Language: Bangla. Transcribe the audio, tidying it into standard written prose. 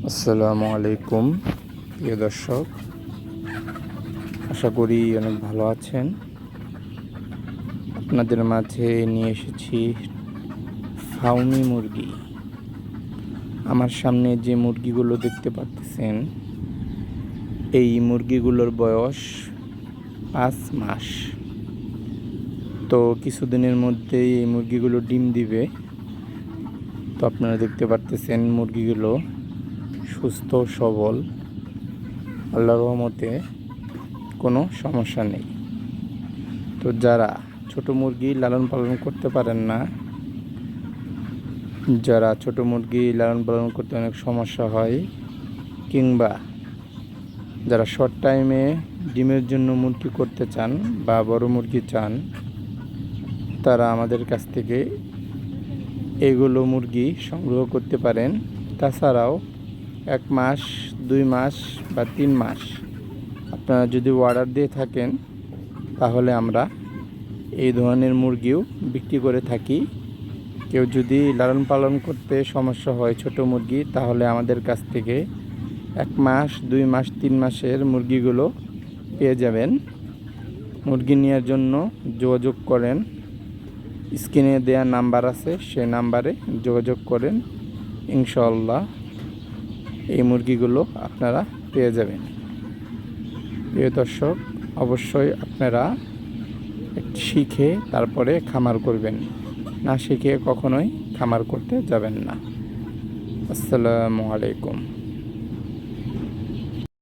আসসালামু আলাইকুম প্রিয় দর্শক, আশা করি অনেক ভালো আছেন। আপনাদের মাঝে নিয়ে এসেছি ফাউমি মুরগি। আমার সামনে যে মুরগিগুলো দেখতে পাচ্ছেন, এই মুরগিগুলোর বয়স 5 মাস। তো কিছুদিনের মধ্যেই এই মুরগিগুলো ডিম দিবে। তো আপনারা দেখতে পাচ্ছেন মুরগিগুলো সুস্থ সবল, আল্লাহর রহমতে কোনো সমস্যা নেই। তো যারা ছোট মুরগি লালন পালন করতে পারেন না, যারা ছোট মুরগি লালন পালন করতে অনেক সমস্যা হয়, কিংবা যারা শর্ট টাইমে ডিমের জন্য মুরগি করতে চান বা বড় মুরগি চান, তারা আমাদের কাছ থেকে এগুলো মুরগি সংগ্রহ করতে পারেন। তাছাড়াও 1 মাস, 2 মাস বা 3 মাস আপনারা যদি অর্ডার দিয়ে থাকেন, তাহলে আমরা এই ধরনের মুরগিও বিক্রি করে থাকি। কেউ যদি লালন পালন করতে সমস্যা হয় ছোট মুরগি, তাহলে আমাদের কাছ থেকে 1 মাস, 2 মাস, 3 মাসের মুরগিগুলো পেয়ে যাবেন। মুরগি নেওয়ার জন্য যোগাযোগ করেন, স্ক্রিনে দেওয়া নাম্বার আছে, সেই নাম্বারে যোগাযোগ করেন। ইনশাআল্লাহ এই মুরগিগুলো আপনারা পেয়ে যাবেন। প্রিয় দর্শক, অবশ্যই আপনারা শিখে তারপরে খামার করবেন, না শিখে কখনোই খামার করতে যাবেন না। আসসালামু আলাইকুম।